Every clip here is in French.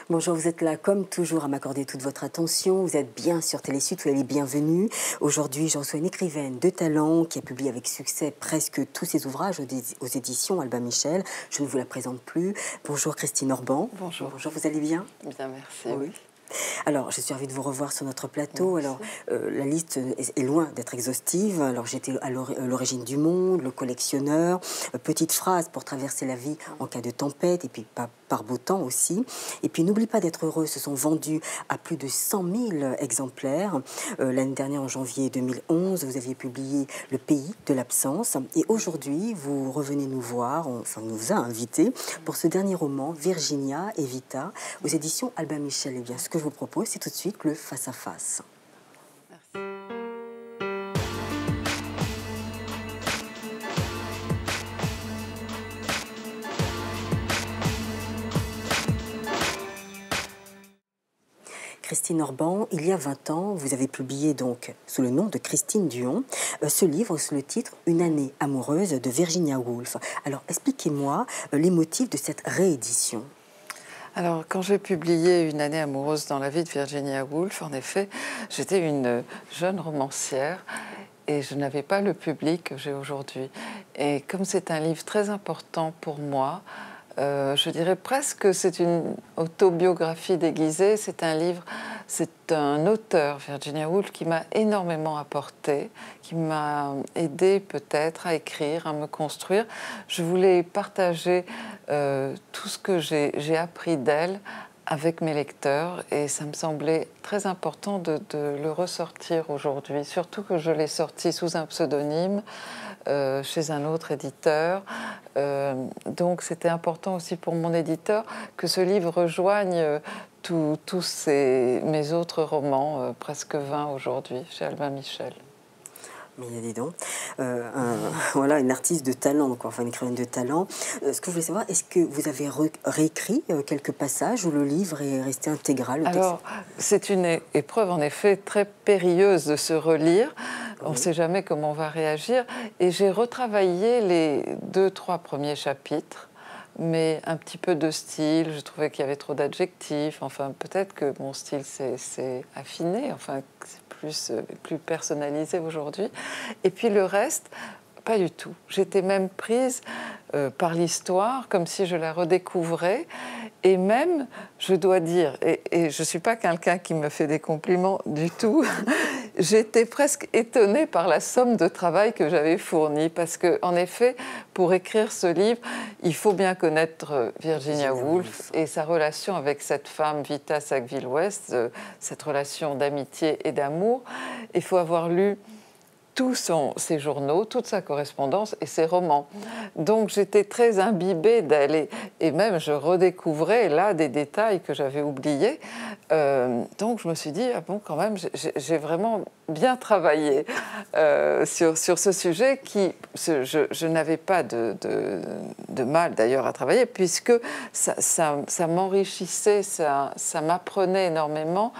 Bonjour, vous êtes là comme toujours à m'accorder toute votre attention. Vous êtes bien sur Télésud, vous êtes les bienvenus. Aujourd'hui, je reçois une écrivaine de talent qui a publié avec succès presque tous ses ouvrages aux éditions Albin Michel. Je ne vous la présente plus. Bonjour Christine Orban. Bonjour. Bonjour, vous allez bien? Bien, merci. Oui. Alors, je suis ravie de vous revoir sur notre plateau. Alors, la liste est loin d'être exhaustive. Alors, j'étais à l'origine du monde, le collectionneur, petite phrase pour traverser la vie en cas de tempête, et puis pas par beau temps aussi. Et puis, n'oublie pas d'être heureux, se sont vendus à plus de 100 000 exemplaires. L'année dernière, en janvier 2011, vous aviez publié Le pays de l'absence. Et aujourd'hui, vous revenez nous voir, enfin, on nous a invités pour ce dernier roman, Virginia et Vita, aux éditions Albin Michel. Eh bien, ce que je vous propose, c'est tout de suite le face-à-face. Christine Orban, il y a 20 ans, vous avez publié donc sous le nom de Christine Duon ce livre sous le titre Une année amoureuse de Virginia Woolf. Alors expliquez-moi les motifs de cette réédition. Alors, quand j'ai publié Une année amoureuse dans la vie de Virginia Woolf, en effet, j'étais une jeune romancière et je n'avais pas le public que j'ai aujourd'hui. Et comme c'est un livre très important pour moi, je dirais presque que c'est une autobiographie déguisée. C'est un livre, c'est un auteur, Virginia Woolf, qui m'a énormément apporté, qui m'a aidé peut-être à écrire, à me construire. Je voulais partager tout ce que j'ai appris d'elle avec mes lecteurs et ça me semblait très important de le ressortir aujourd'hui, surtout que je l'ai sorti sous un pseudonyme chez un autre éditeur. Donc c'était important aussi pour mon éditeur que ce livre rejoigne tous mes autres romans, presque 20 aujourd'hui, chez Albin Michel. Mais dis donc, voilà, une artiste de talent, quoi, enfin une écrivaine de talent. Ce que je voulais savoir, est-ce que vous avez réécrit quelques passages ou le livre est resté intégral? Alors, c'est une épreuve en effet très périlleuse de se relire. On ne sait jamais comment on va réagir. Et j'ai retravaillé les 2-3 premiers chapitres, mais un petit peu de style. Je trouvais qu'il y avait trop d'adjectifs. Enfin, peut-être que mon style s'est affiné. Enfin, c'est plus personnalisé aujourd'hui. Et puis le reste, pas du tout. J'étais même prise par l'histoire, comme si je la redécouvrais. Et même, je dois dire, et je ne suis pas quelqu'un qui me fait des compliments du tout, j'étais presque étonnée par la somme de travail que j'avais fournie. Parce qu'en effet, pour écrire ce livre, il faut bien connaître Virginia Woolf et sa relation avec cette femme, Vita Sackville-West, cette relation d'amitié et d'amour. Il faut avoir lu tous ses journaux, toute sa correspondance et ses romans. Donc j'étais très imbibée d'elle et même je redécouvrais là des détails que j'avais oubliés. Donc je me suis dit, ah bon, quand même, j'ai vraiment bien travaillé sur ce sujet qui, je n'avais pas de mal d'ailleurs à travailler puisque ça m'enrichissait, ça m'apprenait énormément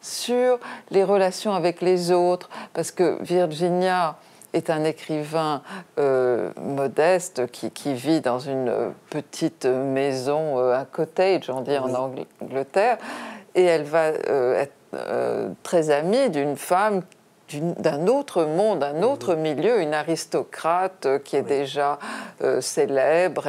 sur les relations avec les autres, parce que Virginia est un écrivain modeste qui vit dans une petite maison, un cottage, on dit en Angleterre, et elle va être très amie d'une femme d'un autre monde, d'un autre milieu, une aristocrate qui est déjà célèbre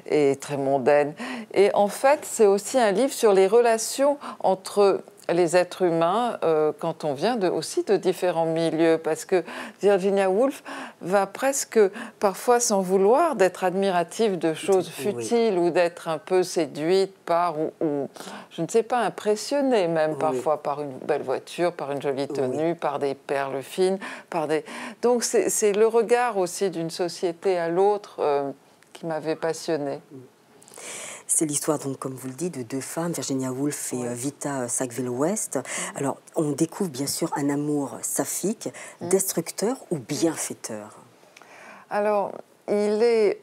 et très mondaine. Et en fait, c'est aussi un livre sur les relations entre les êtres humains quand on vient aussi de différents milieux, parce que Virginia Woolf va presque parfois s'en vouloir d'être admirative de choses futiles ou d'être un peu séduite par ou je ne sais pas, impressionnée même parfois par une belle voiture, par une jolie tenue, par des perles fines, donc c'est le regard aussi d'une société à l'autre qui m'avait passionnée. C'est l'histoire, donc, comme vous le dites, de deux femmes, Virginia Woolf et Vita Sackville-West. Alors, on découvre bien sûr un amour saphique, destructeur ou bienfaiteur? Alors, il est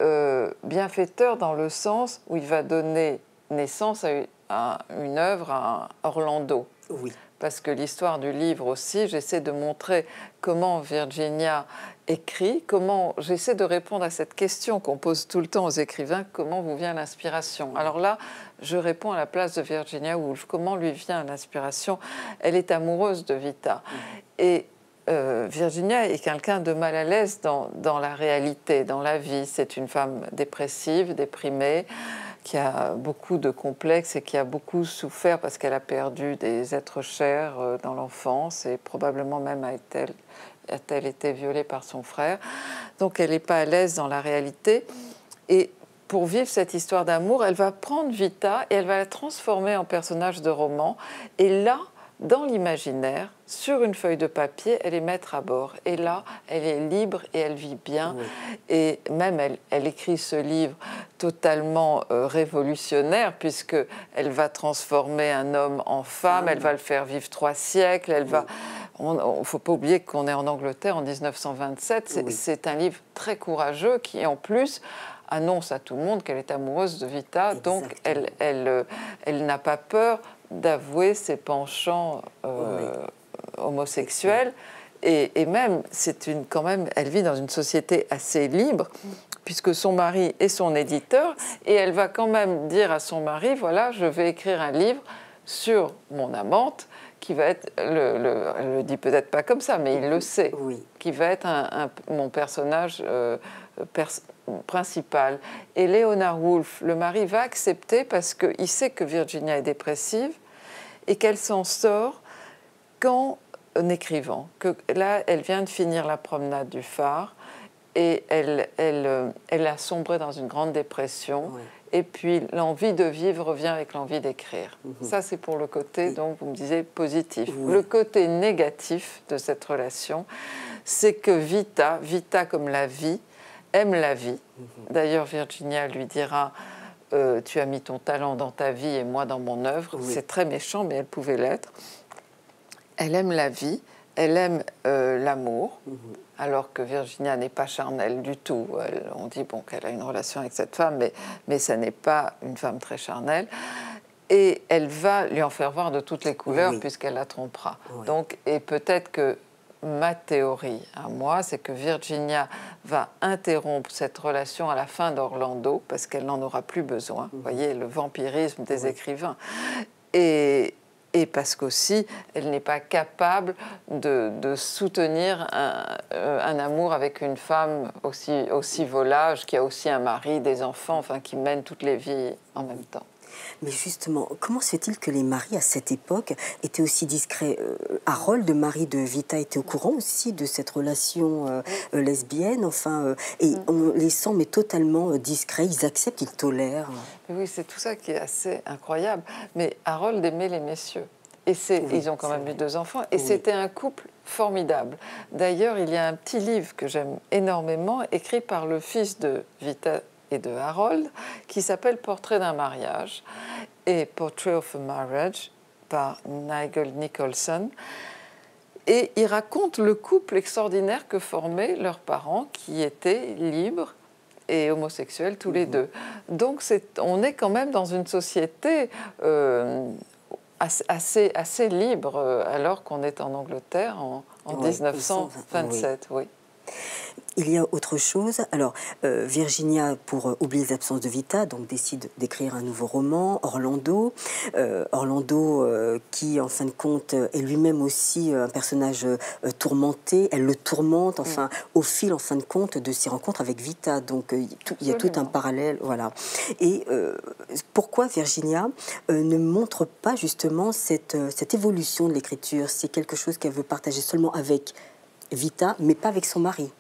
bienfaiteur dans le sens où il va donner naissance à une œuvre à Orlando. Oui. parce que l'histoire du livre aussi, j'essaie de montrer comment Virginia écrit, comment j'essaie de répondre à cette question qu'on pose tout le temps aux écrivains, comment vous vient l'inspiration? Alors là, je réponds à la place de Virginia Woolf. Comment lui vient l'inspiration? Elle est amoureuse de Vita. Et Virginia est quelqu'un de mal à l'aise dans la réalité, dans la vie. C'est une femme dépressive, déprimée, qui a beaucoup de complexes et qui a beaucoup souffert parce qu'elle a perdu des êtres chers dans l'enfance et probablement même a-t-elle été violée par son frère. Donc elle n'est pas à l'aise dans la réalité. Et pour vivre cette histoire d'amour, elle va prendre Vita et elle va la transformer en personnage de roman. Et là, dans l'imaginaire, sur une feuille de papier, elle est mettre à bord. Et là, elle est libre et elle vit bien. Oui. Et même, elle écrit ce livre totalement révolutionnaire, puisqu'elle va transformer un homme en femme, elle va le faire vivre 3 siècles, elle va... Il ne faut pas oublier qu'on est en Angleterre en 1927. C'est un livre très courageux qui, en plus, annonce à tout le monde qu'elle est amoureuse de Vita. Exactement. Donc, elle n'a pas peur d'avouer ses penchants homosexuels. Et même, quand même, elle vit dans une société assez libre, puisque son mari est son éditeur, et elle va quand même dire à son mari, voilà, je vais écrire un livre sur mon amante, qui va être, elle ne le dit peut-être pas comme ça, mais il le sait, qui va être mon personnage principal. Et Leonard Woolf, le mari, va accepter parce qu'il sait que Virginia est dépressive et qu'elle s'en sort qu'en écrivant. Que là, elle vient de finir la promenade du phare et elle a sombré dans une grande dépression. Ouais. Et puis l'envie de vivre revient avec l'envie d'écrire. Ça, c'est pour le côté, donc vous me disiez, positif. Le côté négatif de cette relation, c'est que Vita comme la vie, aime la vie. D'ailleurs, Virginia lui dira tu as mis ton talent dans ta vie et moi dans mon œuvre. C'est très méchant, mais elle pouvait l'être. Elle aime la vie, elle aime l'amour, alors que Virginia n'est pas charnelle du tout. On dit qu'elle a une relation avec cette femme, mais ça n'est pas une femme très charnelle. Et elle va lui en faire voir de toutes les couleurs puisqu'elle la trompera. Donc, et peut-être que ma théorie à moi, c'est que Virginia va interrompre cette relation à la fin d'Orlando parce qu'elle n'en aura plus besoin. Vous voyez, le vampirisme des écrivains. Et parce qu'aussi, elle n'est pas capable de soutenir un amour avec une femme aussi volage, qui a aussi un mari, des enfants, enfin, qui mène toutes les vies en même temps. Mais justement, comment se fait-il que les maris à cette époque étaient aussi discrets? Harold, le mari de Vita, était au courant aussi de cette relation lesbienne, enfin, et on les sent mais totalement discrets, ils acceptent, ils tolèrent. Oui, c'est tout ça qui est assez incroyable. Mais Harold aimait les messieurs. Et ils ont quand même eu 2 enfants. Et c'était un couple formidable. D'ailleurs, il y a un petit livre que j'aime énormément, écrit par le fils de Vita et de Harold, qui s'appelle Portrait d'un mariage et Portrait of a Marriage par Nigel Nicholson. Et il raconte le couple extraordinaire que formaient leurs parents, qui étaient libres et homosexuels tous les deux. Donc on est quand même dans une société assez libre, alors qu'on est en Angleterre en 1927. Oui. Il y a autre chose. Alors, Virginia, pour oublier les absences de Vita, donc décide d'écrire un nouveau roman, Orlando. Orlando, qui, en fin de compte, est lui-même aussi un personnage tourmenté. Elle le tourmente, enfin, au fil, en fin de compte, de ses rencontres avec Vita. Donc, il y a tout un parallèle, voilà. Et pourquoi Virginia ne montre pas, justement, cette évolution de l'écriture? C'est quelque chose qu'elle veut partager seulement avec Vita, mais pas avec son mari.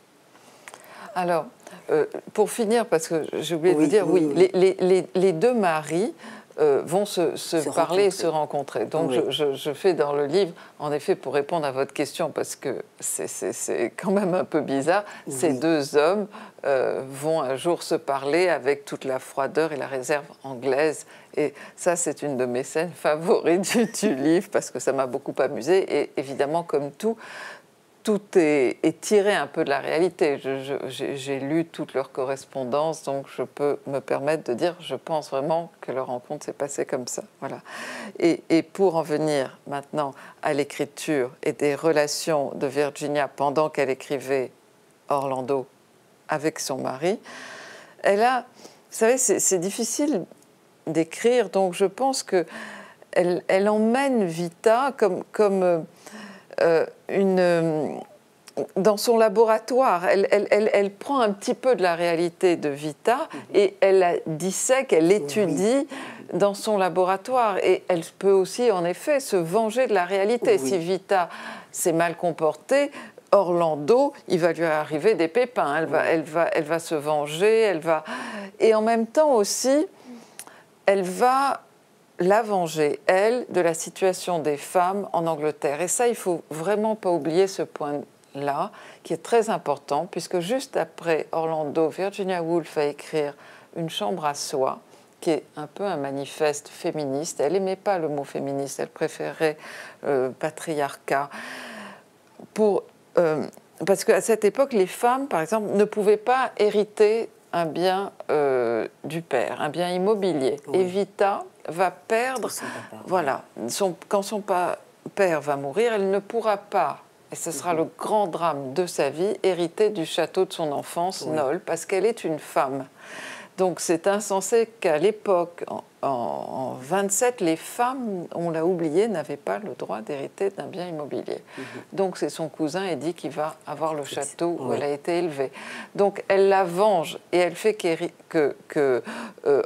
Alors, pour finir, parce que j'ai oublié de vous dire, les 2 maris vont se parler et se rencontrer. Donc, je fais dans le livre, en effet, pour répondre à votre question, parce que c'est quand même un peu bizarre, ces 2 hommes vont un jour se parler avec toute la froideur et la réserve anglaise. Et ça, c'est une de mes scènes favorites du livre, parce que ça m'a beaucoup amusée. Et évidemment, comme tout, tout est tiré un peu de la réalité. J'ai lu toute leur correspondance, donc je peux me permettre de dire, je pense vraiment que leur rencontre s'est passée comme ça. Voilà. Et pour en venir maintenant à l'écriture et des relations de Virginia pendant qu'elle écrivait Orlando avec son mari, elle a, vous savez, c'est difficile d'écrire, donc je pense que elle emmène Vita comme dans son laboratoire. Elle prend un petit peu de la réalité de Vita et elle la dissèque, elle l'étudie dans son laboratoire. Et elle peut aussi, en effet, se venger de la réalité. Si Vita s'est mal comportée, Orlando, il va lui arriver des pépins. Elle va se venger, et en même temps aussi, elle va la venger, elle, de la situation des femmes en Angleterre. Et ça, il ne faut vraiment pas oublier ce point-là, qui est très important, puisque juste après Orlando, Virginia Woolf va écrire Une chambre à soi, qui est un peu un manifeste féministe. Elle n'aimait pas le mot féministe, elle préférait patriarcat. Parce qu'à cette époque, les femmes, par exemple, ne pouvaient pas hériter un bien du père, un bien immobilier. Et Vita va perdre, quand son père va mourir, elle ne pourra pas, et ce sera le grand drame de sa vie, hériter du château de son enfance, Knowle, parce qu'elle est une femme. Donc c'est insensé qu'à l'époque, en 27, les femmes, on l'a oublié, n'avaient pas le droit d'hériter d'un bien immobilier. Donc c'est son cousin Eddie qui va avoir le château où elle a été élevée. Donc elle la venge et elle fait que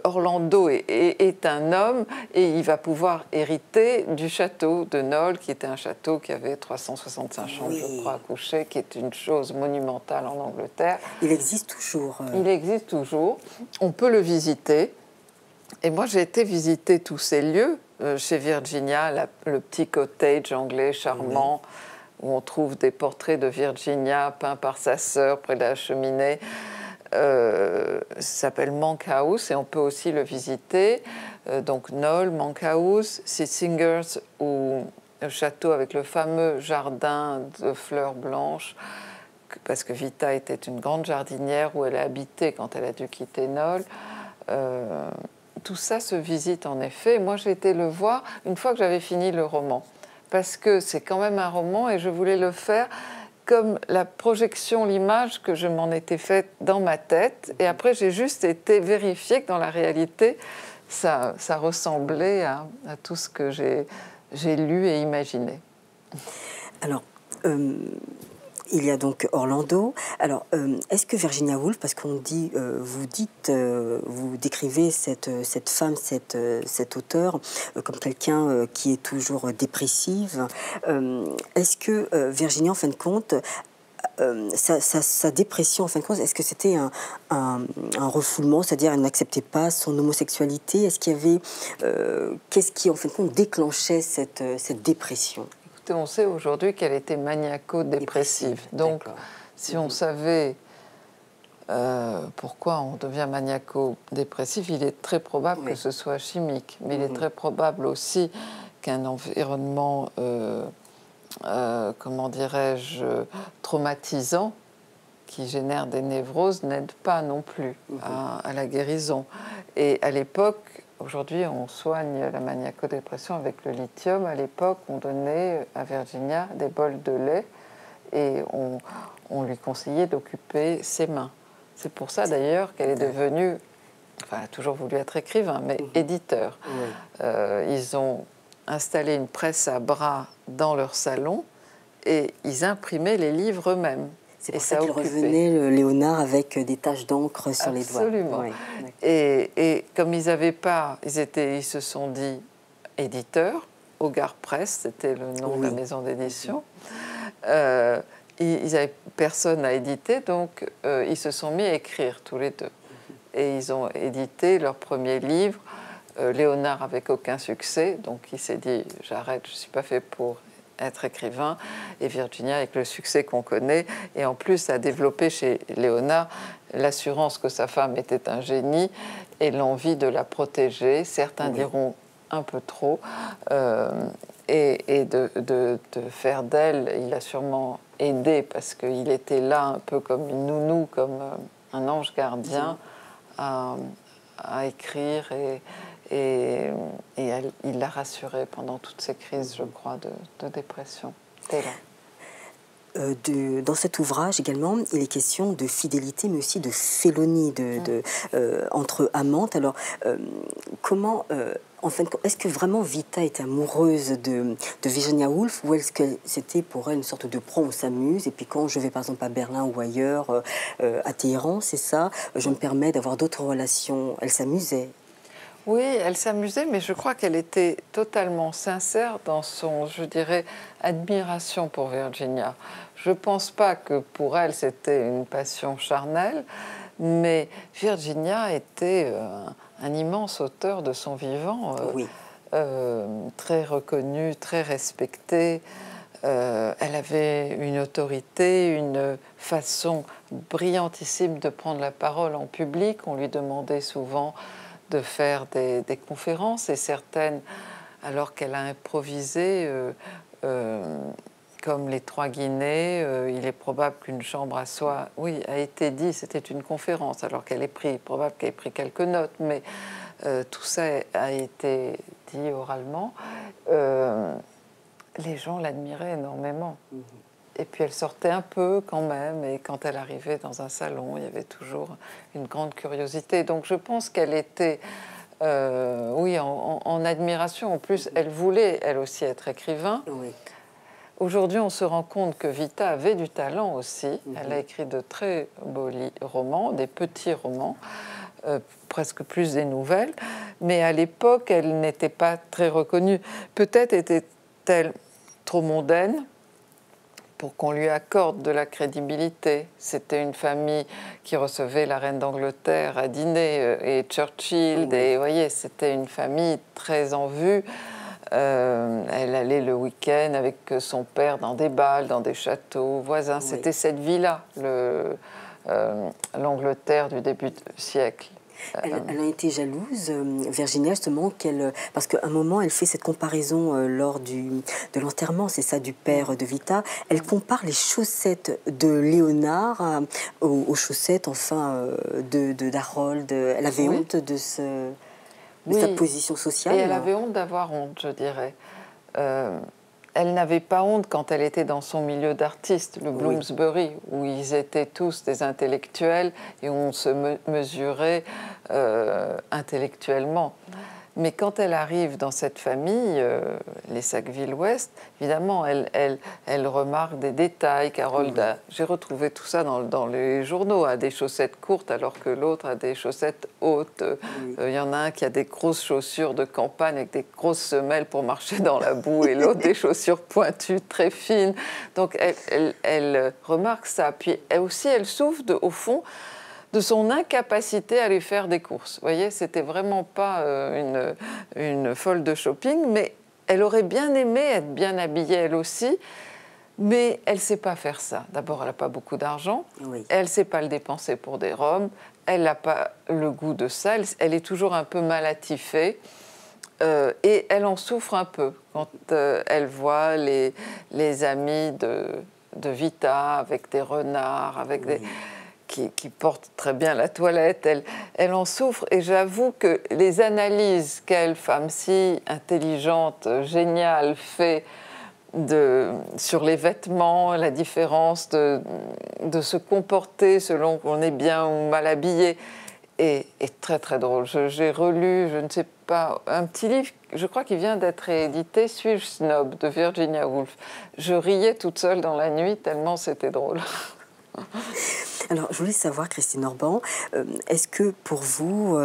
Orlando est un homme et il va pouvoir hériter du château de Knowle, qui était un château qui avait 365 chambres, je crois, à coucher, qui est une chose monumentale en Angleterre. Il existe toujours. Il existe toujours. On peut le visiter. Et moi, j'ai été visiter tous ces lieux chez Virginia, le petit cottage anglais charmant, où on trouve des portraits de Virginia peints par sa sœur près de la cheminée. Ça s'appelle Monk House et on peut aussi le visiter. Donc Knowle, Monk House, Sissingers, ou le château avec le fameux jardin de fleurs blanches, parce que Vita était une grande jardinière où elle a habité quand elle a dû quitter Knowle. Tout ça se visite en effet. Moi, j'ai été le voir une fois que j'avais fini le roman, parce que c'est quand même un roman et je voulais le faire comme la projection, l'image que je m'en étais faite dans ma tête. Et après, j'ai juste été vérifier que dans la réalité, ça ressemblait à tout ce que j'ai lu et imaginé. Alors, il y a donc Orlando. Alors, est-ce que Virginia Woolf, parce qu'on dit, vous décrivez cette femme, cet auteur, comme quelqu'un qui est toujours dépressive, est-ce que Virginia, en fin de compte, sa dépression, en fin de compte, est-ce que c'était un refoulement, c'est-à-dire elle n'acceptait pas son homosexualité? Est-ce qu'il y avait... qu'est-ce qui, en fin de compte, déclenchait cette dépression? On sait aujourd'hui qu'elle était maniaco-dépressive. Donc, si on savait pourquoi on devient maniaco-dépressif, il est très probable que ce soit chimique. Mais il est très probable aussi qu'un environnement, comment dirais-je, traumatisant, qui génère des névroses, n'aide pas non plus à la guérison. Et à l'époque, aujourd'hui, on soigne la maniaco-dépression avec le lithium. À l'époque, on donnait à Virginia des bols de lait et on lui conseillait d'occuper ses mains. C'est pour ça, d'ailleurs, qu'elle est devenue, enfin, elle a toujours voulu être écrivain, mais éditeur. Ils ont installé une presse à bras dans leur salon et ils imprimaient les livres eux-mêmes. C'est pour ça qu'il revenait, le Léonard, avec des taches d'encre sur les doigts. Absolument. Et comme ils n'avaient pas... Ils se sont dit éditeurs. Hogarth Press, c'était le nom de la maison d'édition. Ils n'avaient personne à éditer, donc ils se sont mis à écrire tous les deux. Et ils ont édité leur premier livre. Léonard avec aucun succès, donc il s'est dit « j'arrête, je ne suis pas fait pour être écrivain ». Et Virginia, avec le succès qu'on connaît, et en plus a développé chez Léonard l'assurance que sa femme était un génie et l'envie de la protéger, certains diront un peu trop, et de faire d'elle, il a sûrement aidé parce qu'il était là un peu comme une nounou, comme un ange gardien à écrire il l'a rassurée pendant toutes ces crises, je crois, de dépression. T'es là. Dans cet ouvrage également, il est question de fidélité, mais aussi de félonie entre amantes. Alors, comment, en fait, est-ce que vraiment Vita était amoureuse de Virginia Woolf, ou est-ce que c'était pour elle une sorte de prends, on s'amuse, et puis quand je vais par exemple à Berlin ou ailleurs, à Téhéran, c'est ça, je me permets d'avoir d'autres relations. Elle s'amusait. Oui, elle s'amusait, mais je crois qu'elle était totalement sincère dans son, je dirais, admiration pour Virginia. Je ne pense pas que pour elle, c'était une passion charnelle, mais Virginia était un immense auteur de son vivant, Oui. très reconnu, très respecté. Elle avait une autorité, une façon brillantissime de prendre la parole en public. On lui demandait souvent de faire des conférences, et certaines, alors qu'elle a improvisé, comme les Trois Guinées, il est probable qu'une chambre à soi, oui, a été dit, c'était une conférence, alors qu'elle est probable qu'elle ait pris quelques notes, mais tout ça a été dit oralement. Les gens l'admiraient énormément. Et puis elle sortait un peu quand même, et quand elle arrivait dans un salon, il y avait toujours une grande curiosité. Donc je pense qu'elle était, oui, en admiration. En plus, elle voulait, elle aussi, être écrivain. Oui. Aujourd'hui, on se rend compte que Vita avait du talent aussi. Elle a écrit de très beaux romans, des petits romans, presque plus des nouvelles. Mais à l'époque, elle n'était pas très reconnue. Peut-être était-elle trop mondaine pour qu'on lui accorde de la crédibilité. C'était une famille qui recevait la reine d'Angleterre à dîner et Churchill. Et vous voyez, c'était une famille très en vue. Elle allait le week-end avec son père dans des bals, dans des châteaux voisins. Oui. C'était cette vie-là, l'Angleterre du début du siècle. Elle a été jalouse, Virginia, justement, parce qu'à un moment, elle fait cette comparaison lors de l'enterrement, c'est ça, du père de Vita. Elle compare les chaussettes de Léonard aux chaussettes, enfin, d'Harold. Elle avait honte de sa position sociale. Et elle avait honte d'avoir honte, je dirais. Elle n'avait pas honte quand elle était dans son milieu d'artistes, le Bloomsbury, où ils étaient tous des intellectuels et où on se mesurait intellectuellement. Mais quand elle arrive dans cette famille, les Sackville-West, évidemment, elle remarque des détails. Carole, j'ai retrouvé tout ça dans les journaux, a des chaussettes courtes alors que l'autre a des chaussettes hautes. Il y en a un qui a des grosses chaussures de campagne avec des grosses semelles pour marcher dans la boue, et l'autre des chaussures pointues, très fines. Donc elle remarque ça. Puis elle aussi, elle souffre, au fond, de son incapacité à aller faire des courses. Vous voyez, c'était vraiment pas une folle de shopping, mais elle aurait bien aimé être bien habillée elle aussi, mais elle ne sait pas faire ça. D'abord, elle n'a pas beaucoup d'argent, elle ne sait pas le dépenser pour des robes, elle n'a pas le goût de ça, elle est toujours un peu mal attifée. Et elle en souffre un peu quand elle voit les amis de Vita avec des renards, avec des... Qui porte très bien la toilette, elle en souffre. Et j'avoue que les analyses qu'elle, femme si intelligente, géniale, fait sur les vêtements, la différence de se comporter selon qu'on est bien ou mal habillé, est très très drôle. J'ai relu, je ne sais pas, un petit livre, je crois qu'il vient d'être réédité, Suis-je snob, de Virginia Woolf. Je riais toute seule dans la nuit tellement c'était drôle. Alors, je voulais savoir, Christine Orban, est-ce que pour vous,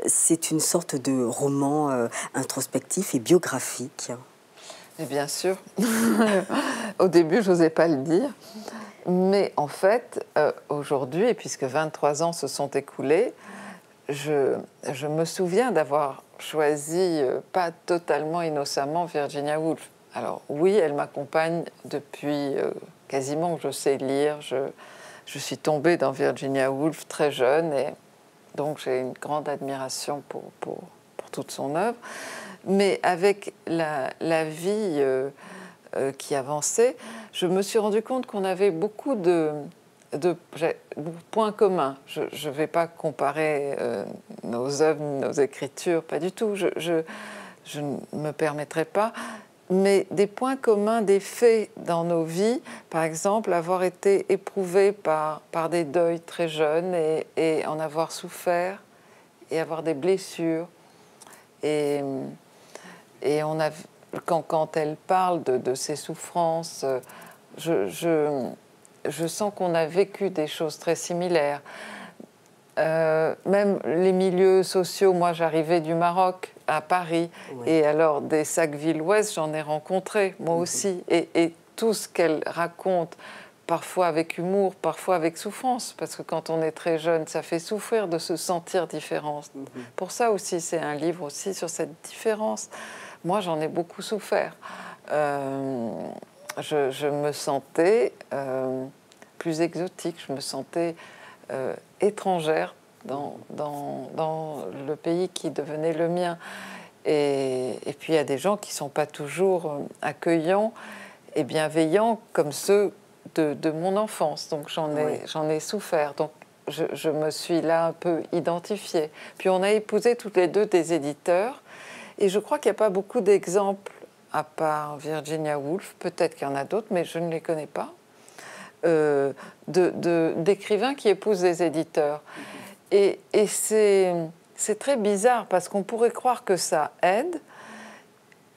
c'est une sorte de roman introspectif et biographique? Et bien sûr. Au début, je n'osais pas le dire. Mais en fait, aujourd'hui, et puisque 23 ans se sont écoulés, je me souviens d'avoir choisi, pas totalement innocemment, Virginia Woolf. Alors oui, elle m'accompagne depuis quasiment que je sais lire. Je suis tombée dans Virginia Woolf très jeune, et donc j'ai une grande admiration pour toute son œuvre. Mais avec la vie qui avançait, je me suis rendu compte qu'on avait beaucoup de points communs. Je ne vais pas comparer nos œuvres, nos écritures, pas du tout. Je ne me permettrai pas. Mais des points communs, des faits dans nos vies, par exemple, avoir été éprouvé par des deuils très jeunes et en avoir souffert et avoir des blessures. Et quand elle parle de ses souffrances, je sens qu'on a vécu des choses très similaires. Même les milieux sociaux, moi j'arrivais du Maroc à Paris, oui. Et alors des Sackville-Ouest, j'en ai rencontré moi aussi, et tout ce qu'elle raconte, parfois avec humour, parfois avec souffrance, parce que quand on est très jeune, ça fait souffrir de se sentir différent. Pour ça aussi, c'est un livre aussi sur cette différence. Moi, j'en ai beaucoup souffert. Je me sentais plus exotique, je me sentais étrangère dans le pays qui devenait le mien. Et puis, il y a des gens qui ne sont pas toujours accueillants et bienveillants comme ceux de mon enfance. Donc, j'en ai souffert. Donc, je me suis là un peu identifiée. Puis, on a épousé toutes les deux des éditeurs. Et je crois qu'il n'y a pas beaucoup d'exemples, à part Virginia Woolf. Peut-être qu'il y en a d'autres, mais je ne les connais pas. D'écrivains qui épousent des éditeurs. Et c'est très bizarre parce qu'on pourrait croire que ça aide.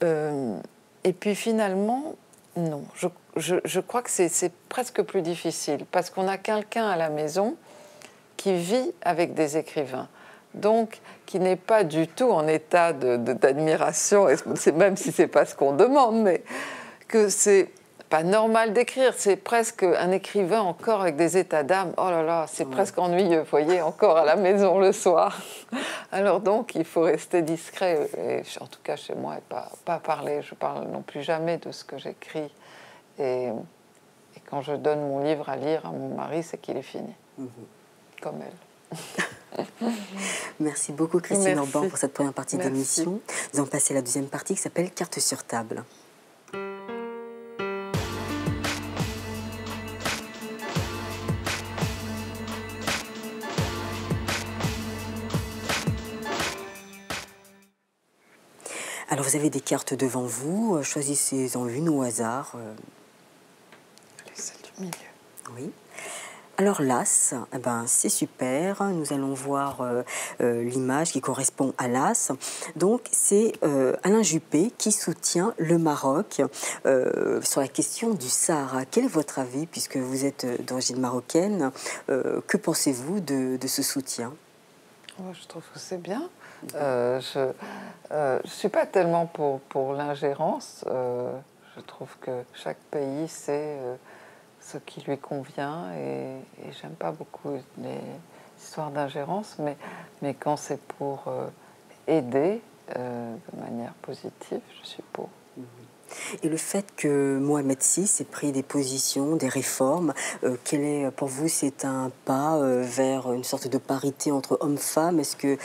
Et puis finalement, non. Je crois que c'est presque plus difficile parce qu'on a quelqu'un à la maison qui vit avec des écrivains. Donc, qui n'est pas du tout en état d'admiration, même si ce n'est pas ce qu'on demande, mais que c'est pas normal d'écrire, c'est presque un écrivain encore avec des états d'âme. Oh là là, c'est presque ennuyeux, vous voyez, encore à la maison le soir. Alors donc, il faut rester discret, et en tout cas chez moi, et pas parler. Je parle non plus jamais de ce que j'écris. Et quand je donne mon livre à lire à mon mari, c'est qu'il est fini, comme elle. Merci beaucoup Christine Orban pour cette première partie d'émission. Nous allons passer à la deuxième partie qui s'appelle Carte sur table. Alors vous avez des cartes devant vous, choisissez-en une au hasard. Celle du milieu. Oui. Alors l'as, eh ben, c'est super, nous allons voir l'image qui correspond à l'as. Donc c'est Alain Juppé qui soutient le Maroc sur la question du Sahara. Quel est votre avis, puisque vous êtes d'origine marocaine, que pensez-vous de ce soutien? Je trouve que c'est bien. Je ne suis pas tellement pour l'ingérence. Je trouve que chaque pays sait ce qui lui convient et j'aime pas beaucoup les histoires d'ingérence, mais quand c'est pour aider de manière positive, je suis pour. Et le fait que Mohamed VI ait pris des positions, des réformes, quel est pour vous, c'est un pas vers une sorte de parité entre hommes-femmes? Est-ce que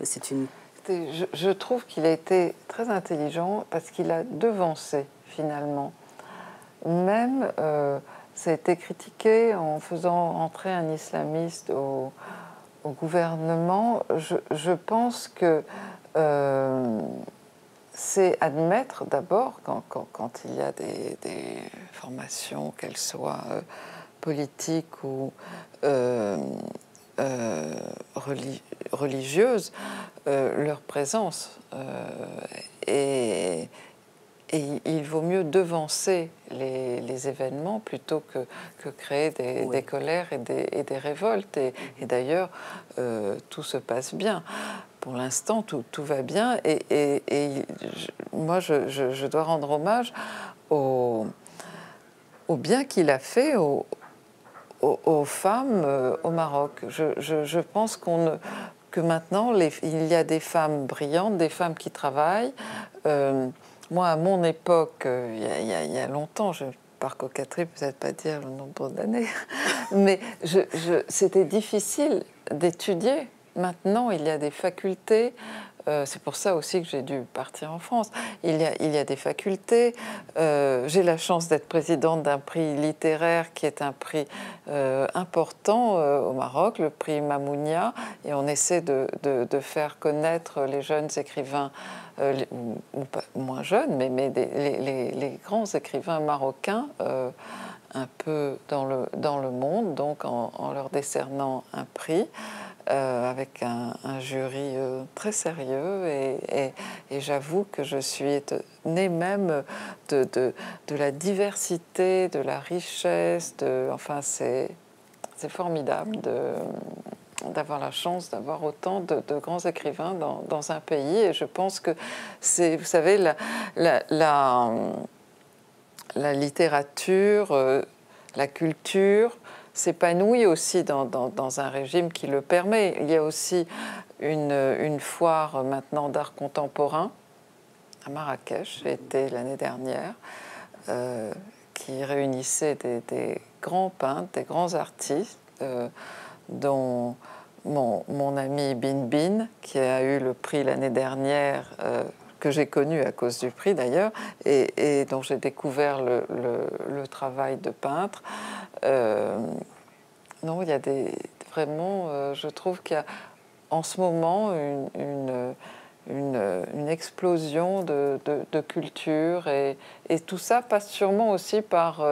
c'est une... Je trouve qu'il a été très intelligent parce qu'il a devancé finalement. Même, ça a été critiqué en faisant entrer un islamiste au gouvernement. Je pense que c'est admettre d'abord, quand il y a des formations, qu'elles soient politiques ou religieuses, leur présence. Et il vaut mieux devancer les événements plutôt que créer des colères et des révoltes. Et d'ailleurs, tout se passe bien. Pour l'instant, tout va bien. Moi, je dois rendre hommage au bien qu'il a fait aux femmes au Maroc. Je pense que maintenant, il y a des femmes brillantes, des femmes qui travaillent. Moi, à mon époque, il y a longtemps, par coquetterie, peut-être pas dire le nombre d'années, mais c'était difficile d'étudier. Maintenant, il y a des facultés C'est pour ça aussi que j'ai dû partir en France. Il y a des facultés. J'ai la chance d'être présidente d'un prix littéraire qui est un prix important au Maroc, le prix Mamounia, et on essaie de faire connaître les jeunes écrivains, ou pas, moins jeunes, mais les grands écrivains marocains un peu dans le monde, donc en leur décernant un prix. Avec un jury très sérieux et j'avoue que je suis étonnée même de la diversité, de la richesse, enfin c'est formidable d'avoir la chance d'avoir autant de grands écrivains dans un pays, et je pense que c'est, vous savez, la littérature, la culture s'épanouit aussi dans un régime qui le permet. Il y a aussi une foire maintenant d'art contemporain à Marrakech, j'ai été l'année dernière, qui réunissait des grands peintres, des grands artistes, dont mon ami Bin Bin, qui a eu le prix l'année dernière, que j'ai connu à cause du prix d'ailleurs, et dont j'ai découvert le travail de peintre. Non, il y a vraiment, je trouve qu'il y a en ce moment une explosion de culture, et tout ça passe sûrement aussi par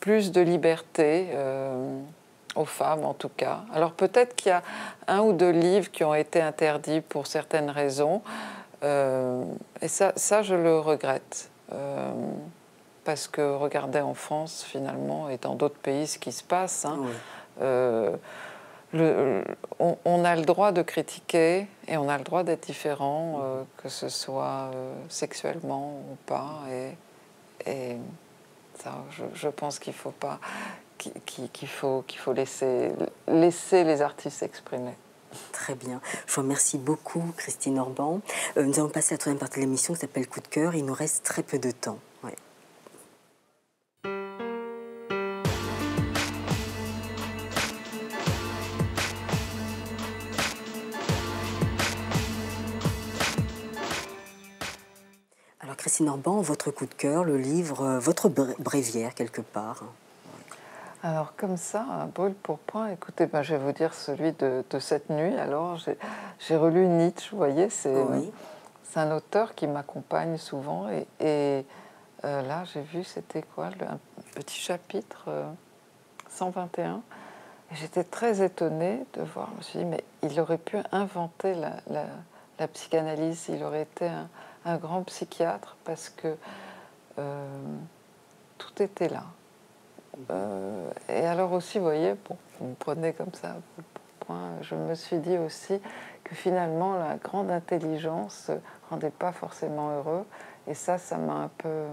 plus de liberté aux femmes en tout cas. Alors peut-être qu'il y a 1 ou 2 livres qui ont été interdits pour certaines raisons, et ça je le regrette. Parce que regardez en France finalement et dans d'autres pays ce qui se passe, hein, on a le droit de critiquer et on a le droit d'être différent, que ce soit sexuellement ou pas, et ça, je pense qu'il faut pas, qu'il faut laisser les artistes s'exprimer. Très bien. Je vous remercie beaucoup, Christine Orban. Nous allons passer à la troisième partie de l'émission qui s'appelle Coup de cœur. Il nous reste très peu de temps. Ouais. Alors, Christine Orban, votre coup de cœur, le livre, votre bréviaire quelque part. Alors comme ça, brûle pour point, écoutez, ben, je vais vous dire celui de cette nuit. Alors j'ai relu Nietzsche, vous voyez, c'est un auteur qui m'accompagne souvent, et là j'ai vu, c'était quoi, un petit chapitre 121, et j'étais très étonnée de voir, je me suis dit, mais il aurait pu inventer la psychanalyse, il aurait été un grand psychiatre, parce que tout était là. Et alors aussi, vous voyez, vous me prenez comme ça, je me suis dit aussi que finalement la grande intelligence ne rendait pas forcément heureux, et ça m'a un peu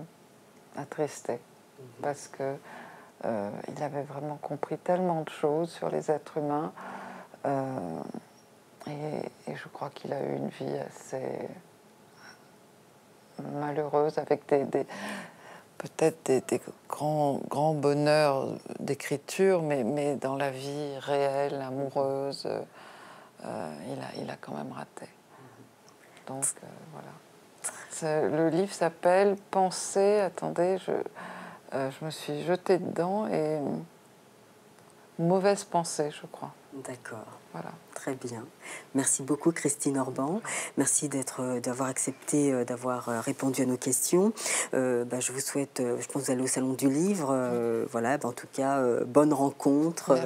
attristée, parce que il avait vraiment compris tellement de choses sur les êtres humains, et je crois qu'il a eu une vie assez malheureuse, avec peut-être des grands bonheurs d'écriture, mais dans la vie réelle, amoureuse, il a quand même raté. Donc voilà. Le livre s'appelle « Penser ». Attendez, je me suis jetée dedans, et mauvaise pensée, je crois. D'accord. Voilà. Très bien. Merci beaucoup, Christine Orban. Merci d'avoir accepté, d'avoir répondu à nos questions. Je vous souhaite, je pense que vous allez au Salon du Livre. Voilà, en tout cas, bonne rencontre.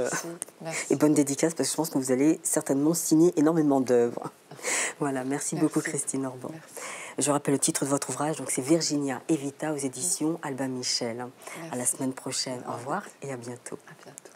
Merci. Et bonne dédicace, parce que je pense que vous allez certainement signer énormément d'œuvres. Voilà, merci beaucoup, Christine Orban. Merci. Je rappelle le titre de votre ouvrage, donc c'est Virginia et Vita aux éditions Albin Michel. Merci. À la semaine prochaine. Au revoir et à bientôt. À bientôt.